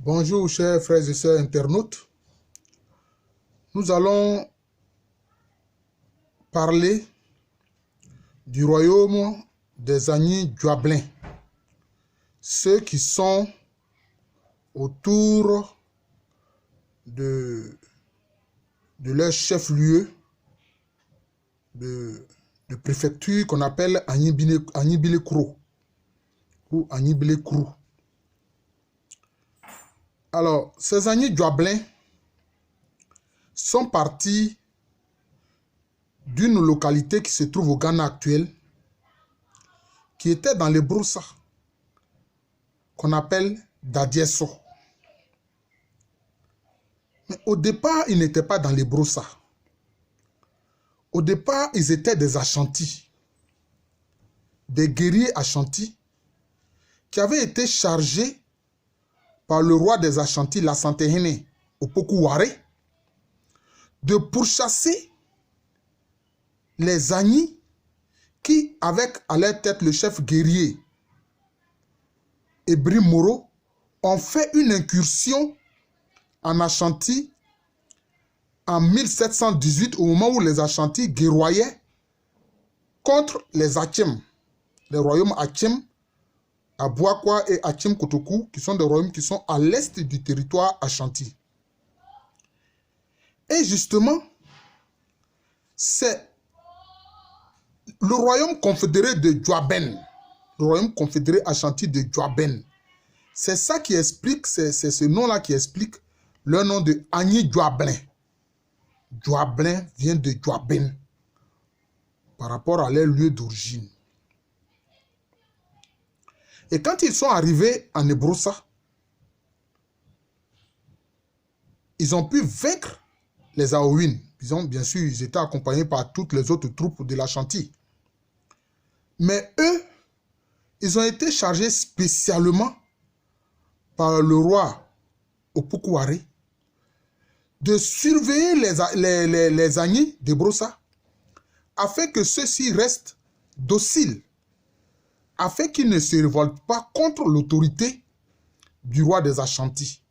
Bonjour chers frères et sœurs internautes. Nous allons parler du royaume des Agni Djoablin, ceux qui sont autour de leur chef-lieu de préfecture qu'on appelle Agni-Bile-Kro ou Agni-Bile-Krou. Alors, ces Agni Djoablin sont partis d'une localité qui se trouve au Ghana actuel, qui était dans les Broussa, qu'on appelle Dadieso. Mais au départ, ils n'étaient pas dans les Broussa. Au départ, ils étaient des Ashantis, des guerriers Ashantis, qui avaient été chargés par le roi des Ashantis, la Santehene, Opoku-Ware, de pourchasser les Agni qui, avec à leur tête le chef guerrier Ebri Moro, ont fait une incursion en Ashanti en 1718, au moment où les Ashantis guerroyaient contre les Achem, les royaumes Achem, Abuakwa et Achem Kotoku, qui sont des royaumes qui sont à l'est du territoire Ashanti. Et justement, c'est le royaume confédéré de Djoaben, le royaume confédéré Ashanti de Djoaben. C'est ça qui explique, c'est ce nom-là qui explique le nom de Agni Djoablin. Djoablin vient de Djoaben par rapport à leur lieu d'origine. Et quand ils sont arrivés en Ebroussa, ils ont pu vaincre les Aouin. Bien sûr, ils étaient accompagnés par toutes les autres troupes de l'Ashanti. Mais eux, ils ont été chargés spécialement par le roi Opoku-Ware de surveiller les Agni de Broussa afin que ceux-ci restent dociles, afin qu'ils ne se révoltent pas contre l'autorité du roi des Ashantis.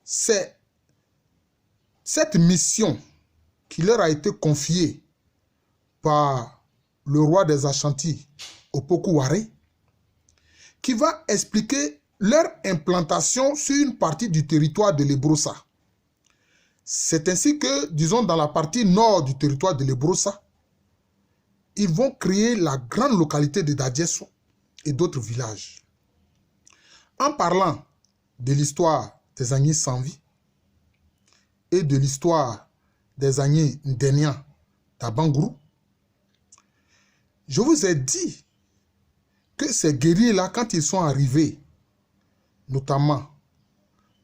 C'est cette mission qui leur a été confiée par le roi des Ashantis, Opoku-Ware, qui va expliquer leur implantation sur une partie du territoire de l'Ebroussa. C'est ainsi que, disons, dans la partie nord du territoire de l'Ebroussa, ils vont créer la grande localité de Dadieso et d'autres villages. En parlant de l'histoire des Agni Sanvi et de l'histoire des Agni Ndenia d'Abangrou, je vous ai dit que ces guerriers-là, quand ils sont arrivés, notamment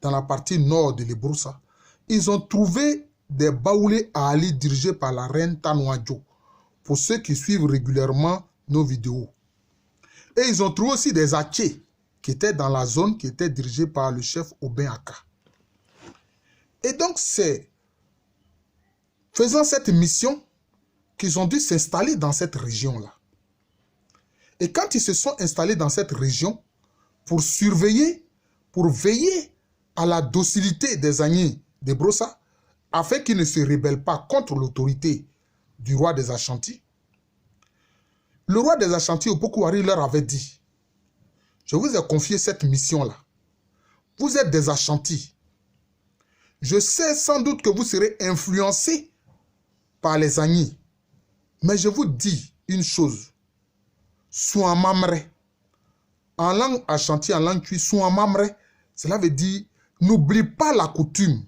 dans la partie nord de l'Ebroussa, ils ont trouvé des baoulés à Ali dirigés par la reine Tanouadjo, pour ceux qui suivent régulièrement nos vidéos. Et ils ont trouvé aussi des Aché, qui étaient dans la zone qui était dirigée par le chef Obin Aka. Et donc, c'est faisant cette mission qu'ils ont dû s'installer dans cette région-là. Et quand ils se sont installés dans cette région, pour surveiller, pour veiller à la docilité des Agni de Broussa, afin qu'ils ne se rebellent pas contre l'autorité du roi des Ashantis, le roi des Ashantis, Opoku-Ware, leur avait dit: je vous ai confié cette mission-là. Vous êtes des Ashantis. Je sais sans doute que vous serez influencés par les Agni. Mais je vous dis une chose. Souamamre. En langue Ashanti, en langue Twi, Souamamre, cela veut dire n'oubliez pas la coutume.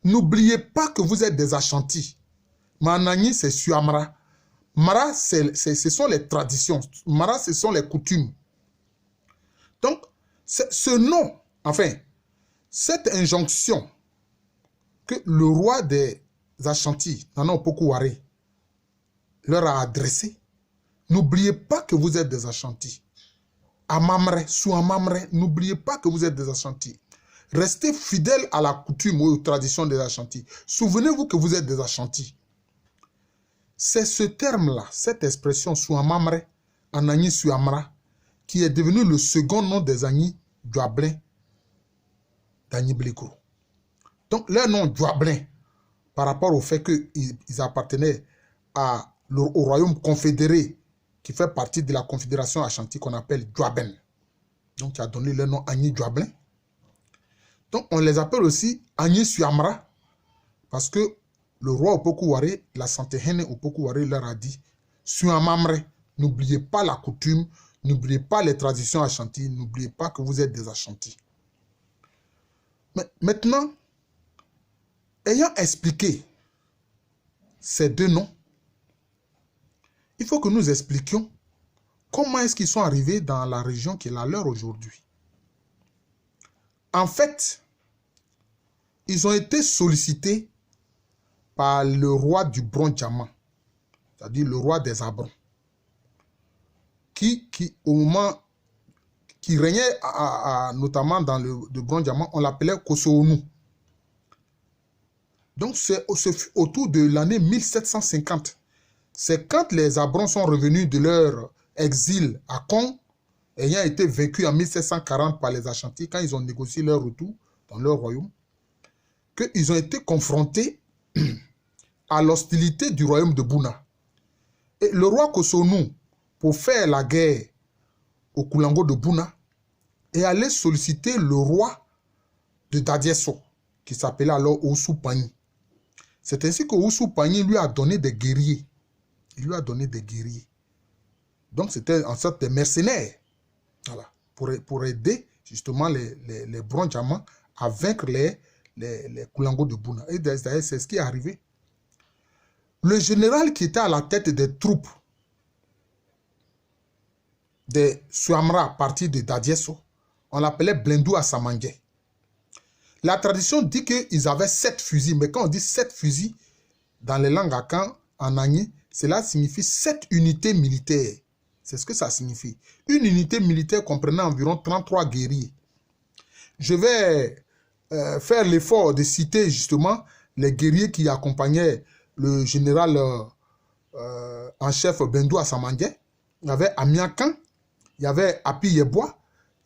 N'oubliez pas que vous êtes des Ashantis. Mais en Agni, c'est Suamra. Mara, ce sont les traditions. Mara, ce sont les coutumes. Donc, ce nom, enfin, cette injonction que le roi des Ashantis, Nana Opoku-Ware, leur a adressée, n'oubliez pas que vous êtes des Ashantis. Amamre, sous Amamre, n'oubliez pas que vous êtes des Ashantis. Restez fidèles à la coutume ou aux traditions des Ashantis. Souvenez-vous que vous êtes des Ashantis. C'est ce terme-là, cette expression Souamamre, en Agni Suamra, qui est devenu le second nom des Agni Djoablin d'Agni-Blikoro. Donc, leur nom Djoablin, par rapport au fait qu'ils appartenaient au royaume confédéré qui fait partie de la confédération Ashanti qu'on appelle Djoaben. Donc, qui a donné leur nom Agni Djoablin. Donc, on les appelle aussi Agni Suamra parce que le roi Opoku-Waré, la Santehene Opoku-Waré leur a dit Suamamre, n'oubliez pas la coutume, n'oubliez pas les traditions Ashanti, n'oubliez pas que vous êtes des Ashanti. Mais maintenant, ayant expliqué ces deux noms, il faut que nous expliquions comment est-ce qu'ils sont arrivés dans la région qui est la leur aujourd'hui. En fait, ils ont été sollicités par le roi du Bron-Diamant, c'est-à-dire le roi des Abrons, qui au moment qui régnait notamment dans le Bron-Diamant, on l'appelait Kossoounou. Donc c'est autour de l'année 1750. C'est quand les Abrons sont revenus de leur exil à Kong, ayant été vaincus en 1740 par les Ashanti, quand ils ont négocié leur retour dans leur royaume, qu'ils ont été confrontés à l'hostilité du royaume de Bouna. Et le roi Kossoounou, pour faire la guerre au Koulango de Bouna, est allé solliciter le roi de Dadiesso, qui s'appelait alors Oussou Pani. C'est ainsi que Oussou Pani lui a donné des guerriers. Il lui a donné des guerriers. Donc c'était en sorte des mercenaires. Voilà. Pour aider justement les Bron-Diamant à vaincre les Koulango de Bouna. Et d'ailleurs, c'est ce qui est arrivé. Le général qui était à la tête des troupes des Suamra à partir de Dadiesso, on l'appelait Blendou Asamangé. La tradition dit qu'ils avaient 7 fusils, mais quand on dit 7 fusils, dans les langues Akan, en Agni, cela signifie 7 unités militaires. C'est ce que ça signifie. Une unité militaire comprenait environ 33 guerriers. Je vais faire l'effort de citer justement les guerriers qui accompagnaient le général en chef Blendou Asamangé. Il y avait Amiakan, il y avait Api Yebois,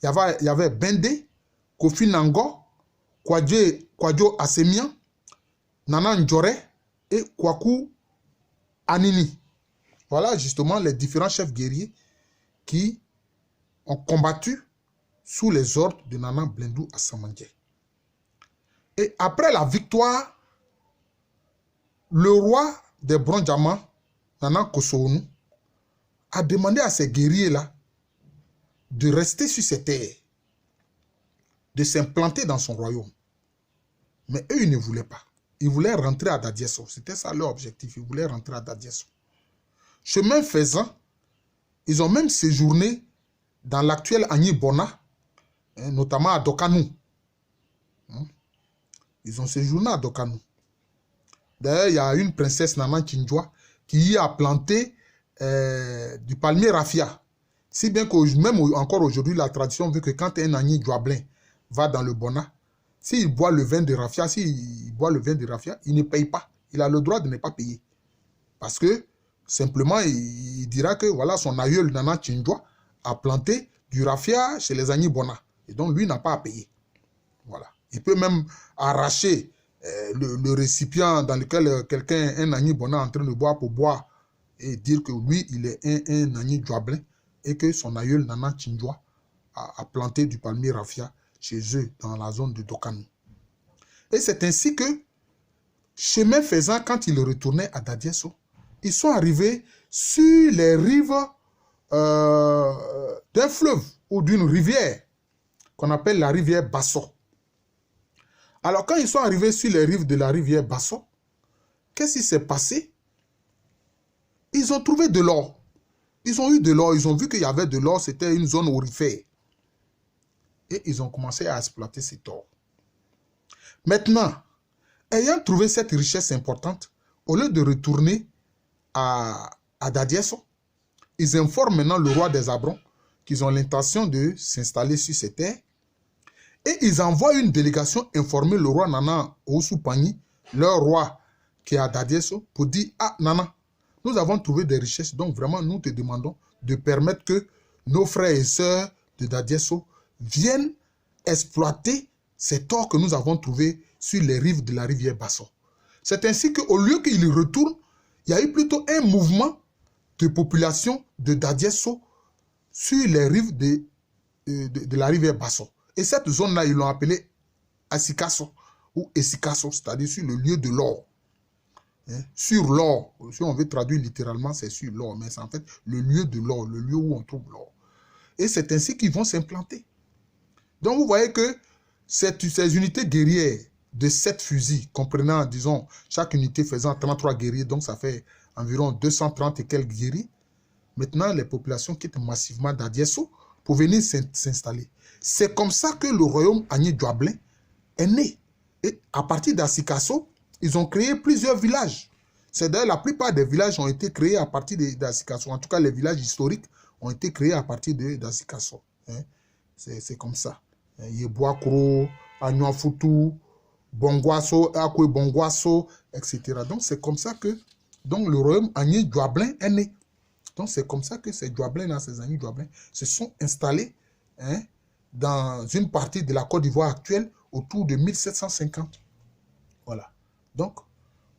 il y avait Bende, Kofi Nango, Kwadjo Asemian, Nana Ndjore et Kwaku Anini. Voilà justement les différents chefs guerriers qui ont combattu sous les ordres de Nana Blendou Asamangé. Et après la victoire, le roi des Bron-Diamant, Nana Kossoounou, a demandé à ces guerriers-là de rester sur ces terres, de s'implanter dans son royaume. Mais eux, ils ne voulaient pas. Ils voulaient rentrer à Dadiesso. C'était ça leur objectif. Ils voulaient rentrer à Dadiesso. Chemin faisant, ils ont même séjourné dans l'actuel Agni-Bona, notamment à Dokanou. Ils ont séjourné à Dokanou. D'ailleurs, il y a une princesse Nana Tchinjoa qui y a planté du palmier raffia. Si bien que même encore aujourd'hui, la tradition veut que quand un Agni Djoablin va dans le Bona, s'il boit le vin de raffia, il ne paye pas. Il a le droit de ne pas payer. Parce que simplement, il dira que voilà, son aïeul Nana Tchinjoa a planté du raffia chez les Agni Bona. Et donc, lui n'a pas à payer. Voilà. Il peut même arracher le récipient dans lequel quelqu'un, un Agni Bona, est en train de boire pour boire et dire que lui, il est un Agni Djoablin et que son aïeul Nana Tchinjoa a planté du palmier raffia chez eux dans la zone de Dokanou. Et c'est ainsi que, chemin faisant, quand ils retournaient à Dadiesso, ils sont arrivés sur les rives d'un fleuve ou d'une rivière qu'on appelle la rivière Basso. Alors quand ils sont arrivés sur les rives de la rivière Basso, qu'est-ce qui s'est passé? Ils ont trouvé de l'or. Ils ont eu de l'or, ils ont vu qu'il y avait de l'or, c'était une zone aurifère. Et ils ont commencé à exploiter cet or. Maintenant, ayant trouvé cette richesse importante, au lieu de retourner à Dadiesso, ils informent maintenant le roi des Abrons qu'ils ont l'intention de s'installer sur ces terres. Et ils envoient une délégation informer le roi Nana Oussou Pani, leur roi qui est à Dadiesso, pour dire « Ah, Nana, nous avons trouvé des richesses, donc vraiment nous te demandons de permettre que nos frères et sœurs de Dadiesso viennent exploiter ces torts que nous avons trouvés sur les rives de la rivière Basso. C'est ainsi qu'au lieu qu'ils retournent, il y a eu plutôt un mouvement de population de Dadiesso sur les rives de la rivière Basso. Et cette zone-là, ils l'ont appelée Asikasso ou Esikasso, c'est-à-dire sur le lieu de l'or. Hein? Sur l'or, si on veut traduire littéralement, c'est sur l'or, mais c'est en fait le lieu de l'or, le lieu où on trouve l'or. Et c'est ainsi qu'ils vont s'implanter. Donc vous voyez que ces unités guerrières de 7 fusils, comprenant, disons, chaque unité faisant 33 guerriers, donc ça fait environ 230 et quelques guerriers. Maintenant, les populations quittent massivement Dadiesso pour venir s'installer. C'est comme ça que le royaume Agni-Djoablin est né. Et à partir d'Asikasso, ils ont créé plusieurs villages. C'est d'ailleurs la plupart des villages ont été créés à partir d'Asikasso. En tout cas, les villages historiques ont été créés à partir d'Asikasso. Hein? C'est comme ça. Yeboakro, Agnoafutu, Bongwasso, Akwe Bongwasso, etc. Donc c'est comme ça que le royaume Agni-Djoablin est né. Donc c'est comme ça que ces Djoablins, ces Agni-Djoablin, se sont installés dans une partie de la Côte d'Ivoire actuelle autour de 1750. Voilà. Donc,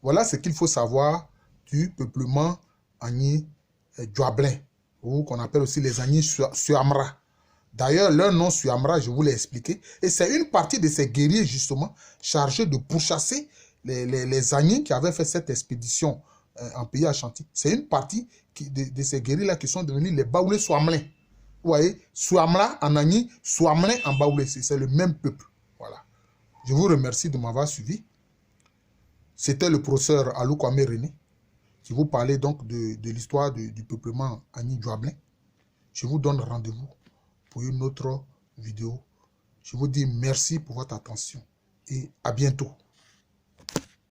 voilà ce qu'il faut savoir du peuplement Agni-Djoablin, ou qu'on appelle aussi les Agni-Suamra. D'ailleurs, leur nom Suamra, je vous l'ai expliqué, et c'est une partie de ces guerriers, justement, chargés de pourchasser les Agni qui avaient fait cette expédition en pays Ashanti. C'est une partie de ces guerriers-là qui sont devenus les Baoulés Suamlin. Vous voyez, Suamra en Agni, Suamlin en Baoulé, c'est le même peuple. Voilà. Je vous remercie de m'avoir suivi. C'était le professeur Alou Kwame René qui vous parlait donc de l'histoire du peuplement Agni-Djoablin. Je vous donne rendez-vous pour une autre vidéo. Je vous dis merci pour votre attention et à bientôt.